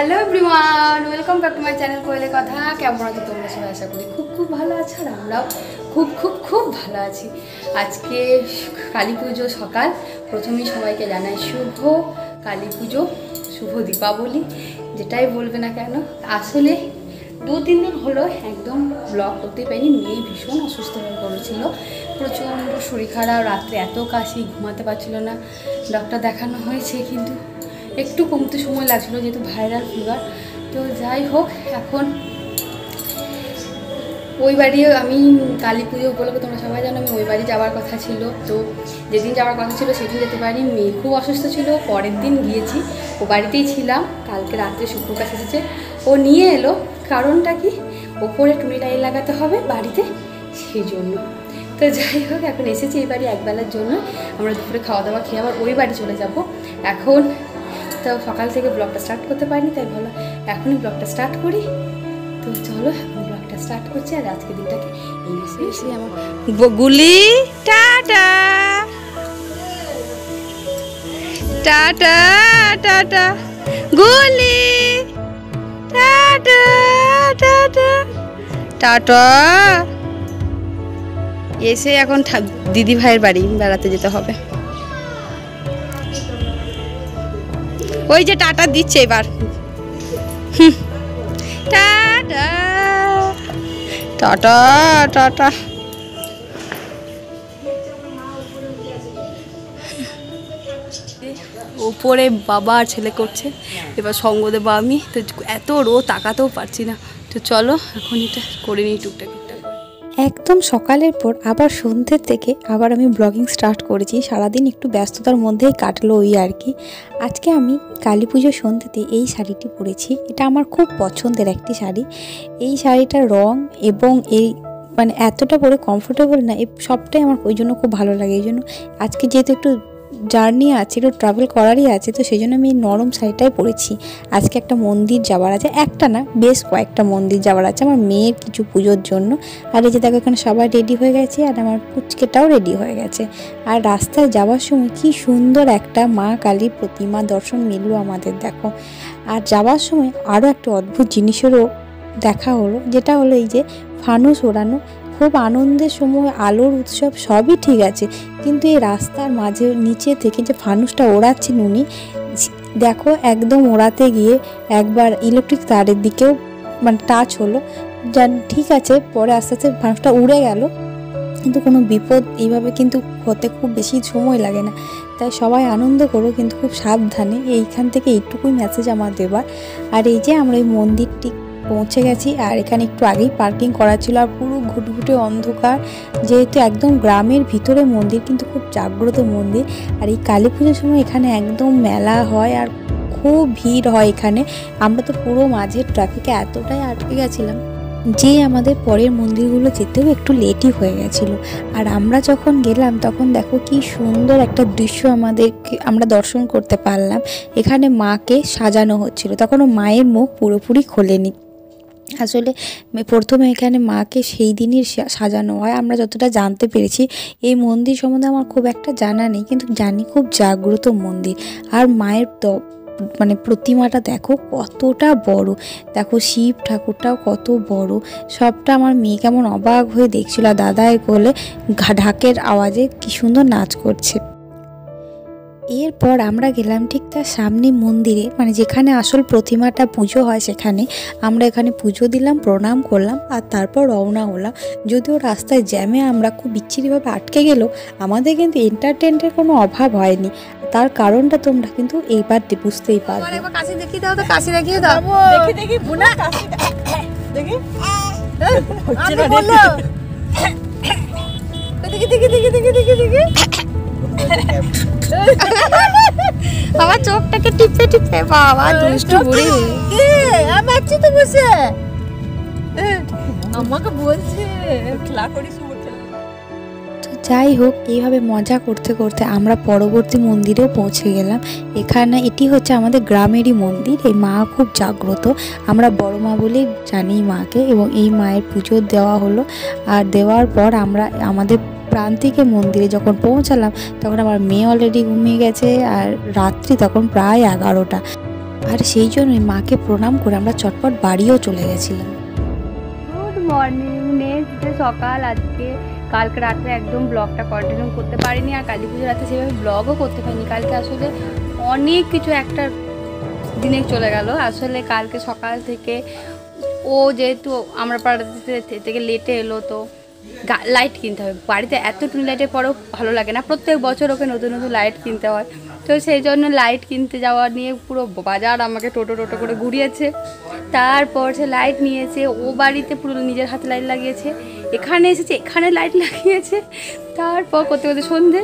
Hello everyone, welcome back to my channel কোয়েলের কথা। কেমন আছো তোমরা সবাই? আশা করি খুব ভালো আছো, আর আমরাও খুব ভালো আছি। আজকে কালী পুজো সকাল। প্রথমেই সবাইকে জানাই শুভ কালী পুজো, শুভ দীপাবলি, যেটাই বলবে না কেন। আসলে 2-3 দিন হলো একদম ব্লগ করতে পারিনি। মেয়ে ভীষণ অসুস্থ হয়ে পড়েছিল, প্রচণ্ড শরীর খারাপ, রাত্রে এত কাশি, ঘুমাতে পারছিল না। ডক্টর দেখানো হয়েছে, কিন্তু একটু কমতে সময় লাগছিলো যেহেতু ভাইরাল ফিভার। তো যাই হোক, এখন ওই বাড়ি আমি কালী পুজো উপলক্ষে তোমরা সবাই জানো আমি ওই বাড়ি যাওয়ার কথা ছিল। তো যেদিন যাওয়ার কথা ছিল সেদিন যেতে পারিনি, মেয়ে খুব অসুস্থ ছিল। পরের দিন গিয়েছি, ও বাড়িতেই ছিলাম। কালকে রাত্রে শুক্র কাছে এসেছে, ও নিয়ে এলো। কারণটা কি, ওপরে টুনি লাইট লাগাতে হবে বাড়িতে, সেই জন্য। তো যাই হোক, এখন এসেছি এই বাড়ি একবেলার জন্য। আমরা দুপুরে খাওয়া দাওয়া খেয়ে আবার ওই বাড়ি চলে যাব। এখন তো সকাল থেকে ব্লগটা স্টার্ট করতে পারিনি, তাই ভালো এখনই ব্লগটা স্টার্ট করি। তো চলো এখন ব্লগটা স্টার্ট করছি। আর আজকে দিনটাকে এই আমার গুলি টাটা টাটা টাটা গুলি টাটা টাটা টাটা। এসে এখন দিদি ভাইয়ের বাড়ি বেড়াতে যেতে হবে। ওই যে টাটা দিচ্ছে এবার, টাটা টাটা টাটা। উপরে বাবা আর ছেলে করছে, এবার সঙ্গ দেবো আমি। তো এত তাকাতেও পারছি না। তো চলো এখন এটা করে নিই টুকটাক। একদম সকালের পর আবার সন্ধ্যের থেকে আবার আমি ব্লগিং স্টার্ট করেছি। সারাদিন একটু ব্যস্ততার মধ্যেই কাটলো ওই আর কি। আজকে আমি কালী পুজোর সন্ধ্যেতে এই শাড়িটি পরেছি। এটা আমার খুব পছন্দের একটি শাড়ি। এই শাড়িটার রং এবং এই মানে এতটা পরে কমফোর্টেবল না, এই সবটাই আমার ওই জন্য খুব ভালো লাগে। এই জন্য আজকে যেহেতু একটু জার্নি আছে, একটু ট্রাভেল করারই আছে, তো সেই জন্য আমি এই নরম শাড়িটাই পরেছি। আজকে একটা মন্দির যাওয়ার আছে, একটা না বেশ কয়েকটা মন্দির যাওয়ার আছে আমার মেয়ের কিছু পুজোর জন্য। আর এই যে দেখো এখানে সবাই রেডি হয়ে গেছে, আর আমার পুচকেটাও রেডি হয়ে গেছে। আর রাস্তায় যাওয়ার সময় কি সুন্দর একটা মা কালীর প্রতিমা দর্শন মিলল আমাদের, দেখো। আর যাওয়ার সময় আরও একটা অদ্ভুত জিনিসেরও দেখা হলো, যেটা হলো এই যে ফানুস ওড়ানো। খুব আনন্দের সময়, আলোর উৎসব সবই ঠিক আছে, কিন্তু এই রাস্তার মাঝে নিচে থেকে যে ফানুসটা ওড়াচ্ছেন উনি, দেখো একদম ওড়াতে গিয়ে একবার ইলেকট্রিক তারের দিকেও মানে টাচ হলো। ঠিক আছে, পরে আস্তে আস্তে ফানুসটা উড়ে গেল, কিন্তু কোনো বিপদ এইভাবে কিন্তু হতে খুব বেশি সময় লাগে না। তাই সবাই আনন্দ করো, কিন্তু খুব সাবধানে। এইখান থেকে এইটুকুই মেসেজ আমার দেবার। আর এই যে আমরা এই মন্দিরটি পৌঁছে গেছি, আর এখানে একটু আগেই পার্কিং করা ছিল। আর পুরো ঘুটঘুটে অন্ধকার, যেহেতু একদম গ্রামের ভিতরে মন্দির, কিন্তু খুব জাগ্রত মন্দির। আর এই কালী পুজোর সময় এখানে একদম মেলা হয়, আর খুব ভিড় হয় এখানে। আমরা তো পুরো মাঝের ট্রাফিকে এতটাই আটকে গেছিলাম যে আমাদের পরের মন্দিরগুলো যেতেও একটু লেটই হয়ে গেছিলো। আর আমরা যখন গেলাম তখন দেখো কি সুন্দর একটা দৃশ্য আমরা দর্শন করতে পারলাম। এখানে মাকে সাজানো হচ্ছিল, তখনও মায়ের মুখ পুরোপুরি খোলেনি। আসলে প্রথমে এখানে মাকে সেই দিনই সাজানো হয়, আমরা যতটা জানতে পেরেছি। এই মন্দির সম্বন্ধে আমার খুব একটা জানা নেই, কিন্তু জানি খুব জাগ্রত মন্দির। আর মায়ের মানে প্রতিমাটা দেখো কতটা বড়, দেখো শিব ঠাকুরটাও কত বড়। সবটা আমার মেয়ে কেমন অবাক হয়ে দেখছিল, আর দাদার কোলে ঢাকের আওয়াজে কি সুন্দর নাচ করছে। এরপর আমরা গেলাম ঠিক তার সামনে মন্দিরে, মানে যেখানে আসল প্রতিমাটা পুজো হয় সেখানে। আমরা এখানে পুজো দিলাম, প্রণাম করলাম, আর তারপর রওনা হলাম। যদিও রাস্তায় জ্যামে আমরা খুব বিচ্ছিরিভাবে আটকে গেলেও আমাদের কিন্তু এন্টারটেনমেন্টের কোনো অভাব হয়নি। তার কারণটা তোমরা কিন্তু এইবার বুঝতেই পারবে। কাশি দেখিয়ে দাও তো, কাশি দেখিয়ে দাও। দেখি বুনা কাশি দেখি হচ্ছে না, দেখি দেখি দেখি দেখি দেখি দেখি বাবা চোখটাকে টিপে টিপে, বাবা দুষ্টু বুড়ি আমার তো বসে আমাকে বলছে খেলা করিস। যাই হোক, এইভাবে মজা করতে করতে আমরা পরবর্তী মন্দিরেও পৌঁছে গেলাম। এটি হচ্ছে আমাদের গ্রামেরই মন্দির। এই মা খুব জাগ্রত, আমরা বড় মা বলেই জানি মাকে, এবং এই মায়ের পুজো দেওয়া হলো। আর দেওয়ার পর আমরা আমাদের প্রান্তিকে মন্দিরে যখন পৌঁছালাম তখন আমার মেয়ে অলরেডি ঘুমিয়ে গেছে, আর রাত্রি তখন প্রায় 11টা। আর সেই জন্যই মাকে প্রণাম করে আমরা চটপট বাড়িও চলে গেছিলাম। গুড মর্নিং, নেক্সট ডে সকাল। আজকে কালকে রাত্রে একদম ব্লগটা কন্টিনিউ করতে পারিনি, আর কালী পুজোর রাতে সেভাবে ব্লগও করতে পারিনি। কালকে আসলে অনেক কিছু একটা দিনে চলে গেল। আসলে কালকে সকাল থেকে ও যেহেতু আমরা পাড়াতে থেকে লেটে এলো, তো লাইট কিনতে হবে বাড়িতে। এত টুনি লাইটের পরেও ভালো লাগে না, প্রত্যেক বছর ওকে নতুন নতুন লাইট কিনতে হয়। তো সেই জন্য লাইট কিনতে যাওয়া নিয়ে পুরো বাজার আমাকে টোটো করে ঘুরিয়েছে। তারপর সে লাইট নিয়েছে, ও বাড়িতে পুরো নিজের হাতে লাইট লাগিয়েছে, এখানে এসেছে এখানে লাইট লাগিয়েছে। তারপর করতে করতে সন্ধে,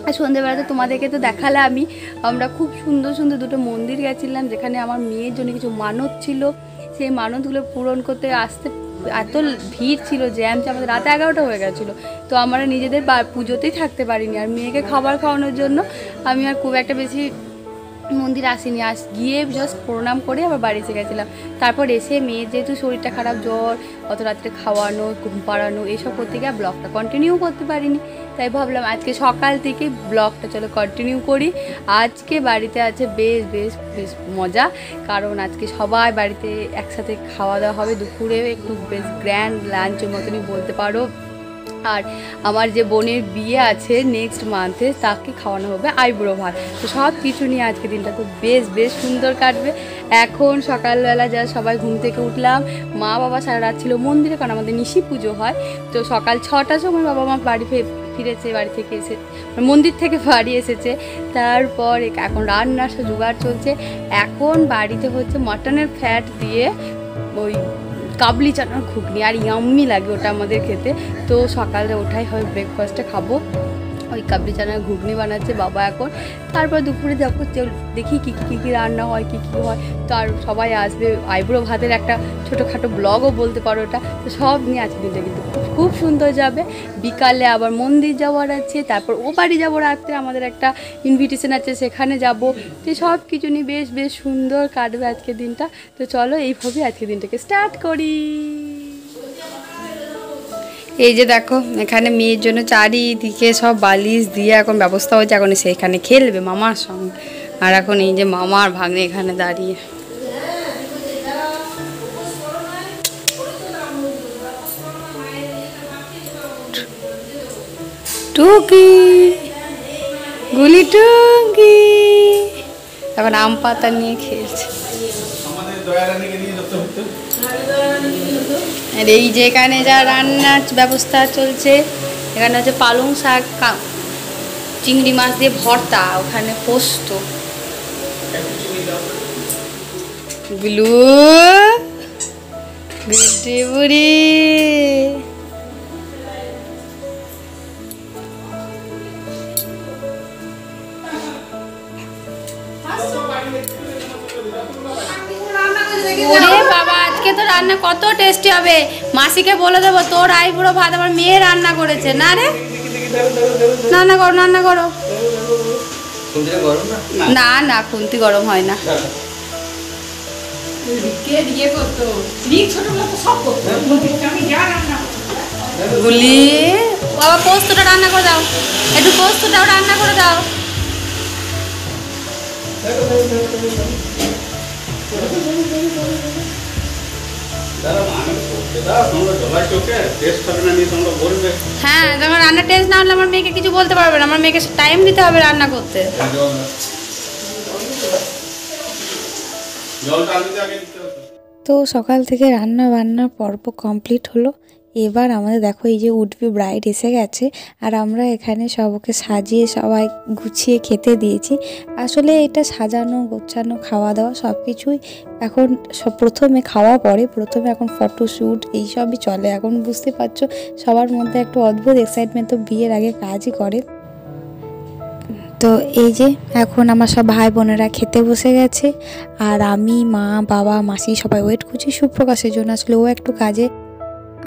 আর সন্ধেবেলাতে তোমাদেরকে তো দেখালে আমরা খুব সুন্দর সুন্দর দুটো মন্দির গেছিলাম, যেখানে আমার মেয়ের জন্য কিছু মানত ছিল। সেই মানতগুলো পূরণ করতে আসতে এত ভিড় ছিল, জ্যাম আমাদের রাতে 11টা হয়ে গেছিলো। তো আমরা নিজেদের পুজোতেই থাকতে পারিনি, আর মেয়েকে খাবার খাওয়ানোর জন্য আমি আর খুব একটা বেশি মন্দির আসিনি। গিয়ে জাস্ট প্রণাম করে আবার বাড়ি এসে গেছিলাম। তারপর এসে মেয়ের যেহেতু শরীরটা খারাপ, জ্বর, অত রাত্রে খাওয়ানো, ঘুম পাড়ানো, এসব করতে গিয়ে ব্লগটা কন্টিনিউ করতে পারিনি। তাই ভাবলাম আজকে সকাল থেকে ব্লগটা চলো কন্টিনিউ করি। আজকে বাড়িতে আছে বেশ বেশ বেশ মজা, কারণ আজকে সবাই বাড়িতে একসাথে খাওয়া দাওয়া হবে দুপুরে, একটু বেশ গ্র্যান্ড লাঞ্চের মতনই বলতে পারো। আর আমার যে বোনের বিয়ে আছে নেক্সট মান্থে, তাকে খাওয়ানো হবে আইবুড়ো ভাত। তো সব কিছু নিয়ে আজকে দিনটা তো বেশ বেশ সুন্দর কাটবে। এখন সকালবেলা যা সবাই ঘুম থেকে উঠলাম, মা বাবা সারা রাত ছিল মন্দিরে, কারণ আমাদের নিশি পুজো হয়। তো সকাল 6টার সময় বাবা মা বাড়ি ফিরেছে, বাড়ি থেকে এসে মন্দির থেকে বাড়ি এসেছে। তারপর এখন রান্নার জোগাড় চলছে। এখন বাড়িতে হচ্ছে মাটনের ফ্যাট দিয়ে ওই কাবলি চানার ঘুগনি, আর ইয়াম্মি লাগে ওটা আমাদের খেতে। তো সকালে ওঠাই হয়, ব্রেকফাস্টে খাবো। ওই কাবলি চানার ঘুগনি বানাচ্ছে বাবা এখন। তারপর দুপুরে যাবো, দেখি কী রান্না হয়, কী হয়। তো আর সবাই আসবে, আইবুড়ো ভাতের একটা ছোটোখাটো ব্লগও বলতে পারো ওটা। তো সব নিয়ে আজকে দিনটা কিন্তু খুব সুন্দর যাবে। বিকালে আবার মন্দির যাওয়ার আছে, তারপর ও বাড়ি যাবো রাত্রে, আমাদের একটা ইনভিটেশন আছে, সেখানে যাব। তো সব কিছু নিয়ে বেশ বেশ সুন্দর কাটবে আজকে দিনটা। তো চলো এইভাবে আজকে দিনটাকে স্টার্ট করি। এই যে দেখো, এখানে মেয়ের জন্য চারিদিকে সব বালিশ দিয়ে এখন ব্যবস্থা হচ্ছে, এখন সেখানে খেলবে মামার সঙ্গে। আর এখন এই যে মামার ভাগ্নে এখানে দাঁড়িয়ে। টুকি গুলি টুকি এখন আম পাতা নিয়ে খেলছে। আর এই যে এখানে যা রান্নার ব্যবস্থা চলছে, এখানে হচ্ছে পালং শাক, চিংড়ি মাছ দিয়ে ভর্তা, ওখানে পোস্ত। গুলু গুলটি বুড়ি বাবা, আজকে তো রান্না কত টেস্টি হবে। মাসিকে বলে দেবো তোর আইবুড়ো ভাত আমার মেয়ে রান্না করেছে। না রে, রান্না করো রান্না করো। না না, খুন্তি গরম হয় না। গুলি বাবা, পোস্তটা রান্না করে দাও, একটু পোস্তটাও রান্না করে দাও। হ্যাঁ, তোমার রান্নার টেস্ট না হলে আমার মেয়েকে কিছু বলতে পারবে না। আমার মেয়েকে টাইম দিতে হবে রান্না করতে। তো সকাল থেকে রান্না বান্নার পর্ব কমপ্লিট হলো। এবার আমাদের দেখো এই যে উড বি ব্রাইড এসে গেছে, আর আমরা এখানে সবকে সাজিয়ে সবাই গুছিয়ে খেতে দিয়েছি। আসলে এটা সাজানো গোছানো খাওয়া দাওয়া সব কিছুই এখন প্রথমে খাওয়া পরে, প্রথমে এখন ফটোশ্যুট এইসবই চলে। এখন বুঝতে পারছো সবার মধ্যে একটু অদ্ভুত এক্সাইটমেন্ট তো বিয়ের আগে কাজই করে। তো এই যে এখন আমার সব ভাই বোনেরা খেতে বসে গেছে, আর আমি, মা, বাবা, মাসি সবাই ওয়েট করছি সুপ্রকাশের জন্য। আসলে ও একটু কাজে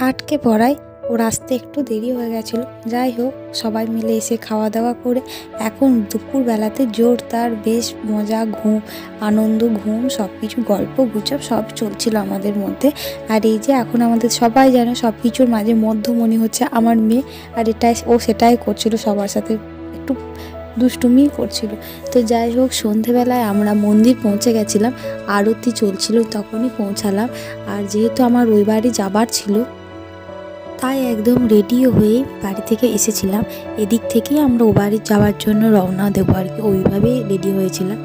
আটকে পড়ায় ওর আসতে একটু দেরি হয়ে গেছিলো। যাই হোক, সবাই মিলে এসে খাওয়া দাওয়া করে এখন দুপুরবেলাতে জোরদার বেশ মজা, ঘুম, আনন্দ, ঘুম, সব কিছু গল্প গুজব সব চলছিল আমাদের মধ্যে। আর এই যে এখন আমাদের সবাই জানে সব কিছুর মাঝে মধ্যমণি হচ্ছে আমার মেয়ে, আর এটাই ও সেটাই করছিল সবার সাথে একটু দুষ্টুমি করছিল। তো যাই হোক, সন্ধেবেলায় আমরা মন্দির পৌঁছে গেছিলাম, আরতি চলছিল তখনই পৌঁছালাম। আর যেহেতু আমার ওই বাড়ি যাবার ছিল, তাই একদম রেডিও হয়ে বাড়ি থেকে এসেছিলাম। এদিক থেকেই আমরা ও বাড়ি যাওয়ার জন্য রওনা দেবো আর কি, ওইভাবেই রেডি হয়েছিলাম।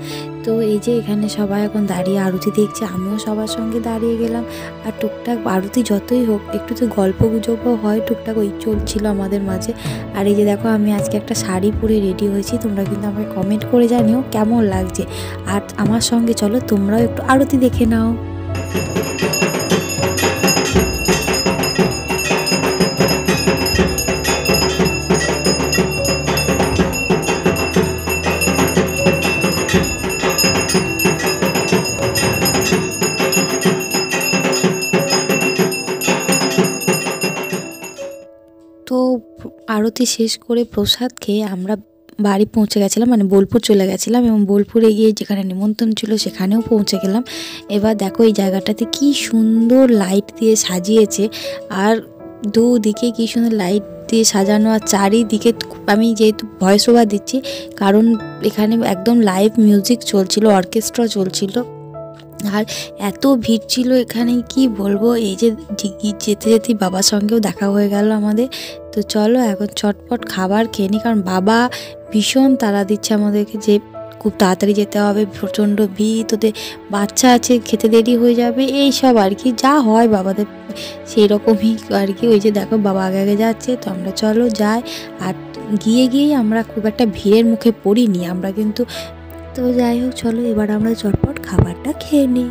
তো এই যে এখানে সবাই এখন দাঁড়িয়ে আরতি দেখছে, আমিও সবার সঙ্গে দাঁড়িয়ে গেলাম। আর টুকটাক আরতি যতই হোক একটু তো গল্প গুজবও হয়, টুকটাক ওই চলছিল আমাদের মাঝে। আর এই যে দেখো, আমি আজকে একটা শাড়ি পরে রেডি হয়েছি, তোমরা কিন্তু আমাকে কমেন্ট করে জানিও কেমন লাগছে। আর আমার সঙ্গে চলো তোমরাও একটু আরতি দেখে নাও। তো আরতি শেষ করে প্রসাদ খেয়ে আমরা বাড়ি পৌঁছে গেছিলাম, মানে বোলপুর চলে গেছিলাম, এবং বোলপুরে গিয়ে যেখানে নিমন্ত্রণ ছিল সেখানেও পৌঁছে গেলাম। এবার দেখো এই জায়গাটাতে কি সুন্দর লাইট দিয়ে সাজিয়েছে, আর দুদিকে কি সুন্দর লাইট দিয়ে সাজানো, আর চারিদিকে আমি যেহেতু ভয়েস ওভার দিচ্ছি কারণ এখানে একদম লাইভ মিউজিক চলছিল, অর্কেস্ট্রা চলছিল, আর এত ভিড় ছিল এখানে কি বলবো। এই যে যেতে যেতে বাবার সঙ্গেও দেখা হয়ে গেল আমাদের। তো চলো এখন চটপট খাবার খেয়ে নিই, কারণ বাবা ভীষণ তাড়া দিচ্ছে আমাদেরকে যে খুব তাড়াতাড়ি যেতে হবে, প্রচণ্ড ভিড়, তোদের বাচ্চা আছে, খেতে দেরি হয়ে যাবে, এই সব আর কি, যা হয় বাবাদের সেই রকমই আর কি। ওই যে দেখো বাবা আগে আগে যাচ্ছে, তো আমরা চলো যাই। আর গিয়েই আমরা খুব একটা ভিড়ের মুখে পড়িনি আমরা কিন্তু। তো যাই হোক, চলো এবার আমরা চটপট খাবারটা খেয়ে নিই।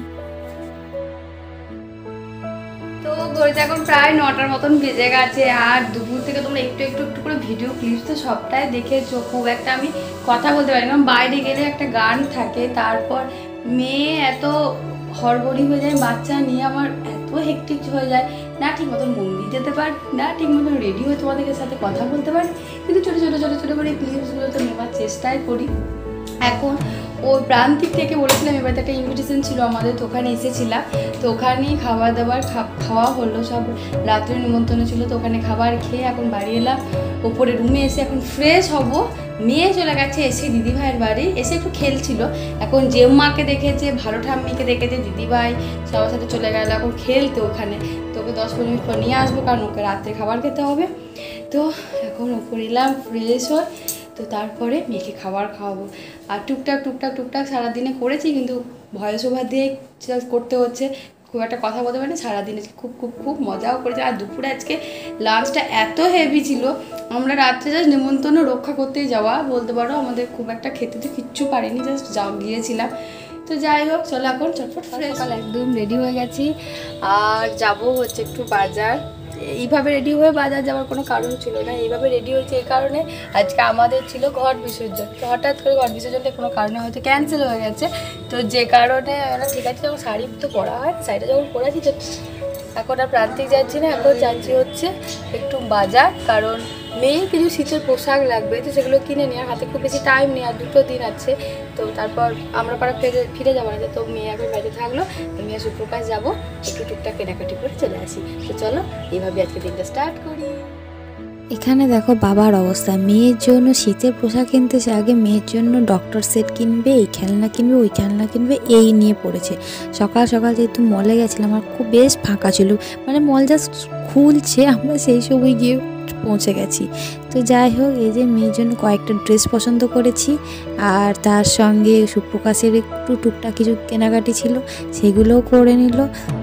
তো ঘড়িতে এখন প্রায় 9টার মতন বেজে গেছে, আর দুপুর থেকে তোমরা একটু একটু একটু করে ভিডিও ক্লিপস তো সবটাই দেখেছো। খুব একটা আমি কথা বলতে পারি না, বাইরে গেলে একটা গান থাকে, তারপর মেয়ে এত হড়বড়ি হয়ে যায়, বাচ্চা নিয়ে আমার এত হেক্টিক হয়ে যায়, না ঠিক মতন মন্দির যেতে পারি, না ঠিক মতন রেডি হয়ে তোমাদের সাথে কথা বলতে পারি, কিন্তু ছোটো ছোটো ছোটো ছোটো করে ক্লিপসগুলো তো নেওয়ার চেষ্টাই করি। এখন ওই প্রান্তিক থেকে বলেছিলাম, এবার একটা ইনভিটেশন ছিল আমাদের, তো ওখানে এসেছিলাম, তো ওখানেই খাবার দাবার খাওয়া হলো, সব রাত্রে নিমন্ত্রণ ছিল, তো ওখানে খাবার খেয়ে এখন বাড়ি এলাম। ওপরে রুমে এসে এখন ফ্রেশ হব। মেয়ে চলে গেছে এসে দিদিভাইয়ের বাড়ি, এসে একটু খেলছিল, এখন জেম্মাকে দেখেছে, ভালো ঠাম্মিকে দেখেছে, দিদিভাই সবার সাথে চলে গেল এখন খেলতে ওখানে। তো ওকে 10-15 মিনিট পর নিয়ে আসবো, কারণ ওকে রাত্রে খাবার খেতে হবে। তো এখন ওপরে এলাম ফ্রেশ হয়, তো তারপরে মেয়েকে খাবার খাওয়াবো। আর টুকটাক টুকটাক টুকটাক সারাদিনে করেছি, কিন্তু ভয়েস ওভার দিয়ে করতে হচ্ছে, খুব একটা কথা বলতে পারি না। সারাদিনে খুব খুব খুব মজাও করেছে। আর দুপুরে আজকে লাঞ্চটা এত হেভি ছিল, আমরা রাত্রে জাস্ট নিমন্ত্রণ রক্ষা করতেই যাওয়া বলতে পারো, আমাদের খুব একটা খেতে তো কিচ্ছু পারিনি, জাস্ট গিয়েছিলাম। তো যাই হোক, চলো এখন চটপট সকাল একদম রেডি হয়ে গেছি, আর যাব হচ্ছে একটু বাজার। এইভাবে রেডি হয়ে বাজার যাওয়ার কোনো কারণ ছিল না, এইভাবে রেডি হয়েছে এই কারণে আজকে আমাদের ছিল ঘট বিসর্জন। তো হঠাৎ করে ঘট বিসর্জনটা কোনো কারণে হয়তো ক্যান্সেল হয়ে গেছে, তো যে কারণে ঠিক আছে, যখন শাড়ি তো পরা হয়, শাড়িটা যখন পরেছি, তো এখন আর প্রান্তিক যাচ্ছি না, এখন যাচ্ছি হচ্ছে একটু বাজার, কারণ মেয়ের কিছু শীতের পোশাক লাগবে, তো সেগুলো কিনে নিয়ে হাতে খুব বেশি টাইম নেই, আর 2 দিন আছে, তো তারপর আমরা পাড়া ফিরে যাবো না, তো মেয়ে এখন বাইরে থাকলো, আমি আর সুপ্রকাশ যাবো, একটু টুকটাক কেনাকাটি করে চলে আসি। তো চলো এইভাবে আজকে দিনটা স্টার্ট করি। এখানে দেখো বাবার অবস্থা, মেয়ের জন্য শীতের পোশাক কিনতে, সে আগে মেয়ের জন্য ডক্টর সেট কিনবে, এই খেলনা কিনবে, ওই খেলনা কিনবে, এই নিয়ে পড়েছে। সকাল সকাল যেহেতু মলে গেছিলাম, আর খুব বেশ ফাঁকা ছিল, মানে মল জাস্ট খুলছে, আমরা সেই সময় গিয়ে পৌঁছে গেছি। তো যাই হোক, এই যে মেয়ের জন্য কয়েকটা ড্রেস পছন্দ করেছি, আর তার সঙ্গে সুপ্রকাশের একটু টুকটাক কিছু কেনাকাটি ছিল, সেগুলোও করে নিল।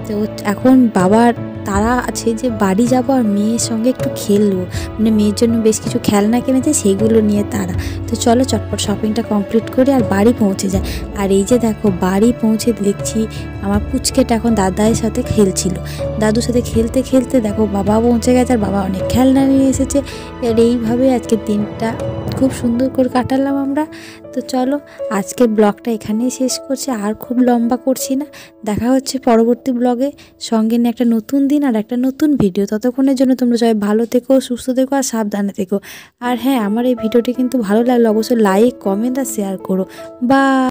তো এখন বাবার তারা আছে যে বাড়ি যাবো আর মেয়ের সঙ্গে একটু খেলবো, মানে মেয়ের জন্য বেশ কিছু খেলনা কিনেছে, সেইগুলো নিয়ে তারা। তো চলো চটপট শপিংটা কমপ্লিট করে আর বাড়ি পৌঁছে যায়। আর এই যে দেখো বাড়ি পৌঁছে দেখছি আমার পুচকেটা এখন দাদার সাথে খেলছিল, দাদুর সাথে খেলতে খেলতে দেখো বাবা পৌঁছে গেছে, আর বাবা অনেক খেলনা নিয়ে এসেছে। আর এইভাবে আজকের দিনটা খুব সুন্দর করে কাটালাম আমরা। তো চলো আজকের ব্লগটা এখানেই শেষ করছি, আর খুব লম্বা করছি না। দেখা হচ্ছে পরবর্তী ব্লগে, সঙ্গে নিয়ে একটা নতুন দিন আর একটা নতুন ভিডিও। ততক্ষণের জন্য তোমরা সবাই ভালো থেকো, সুস্থ থেকো, আর সাবধানে থেকো। আর হ্যাঁ, আমার এই ভিডিওটি কিন্তু ভালো লাগলে অবশ্যই লাইক, কমেন্ট আর শেয়ার করো। বা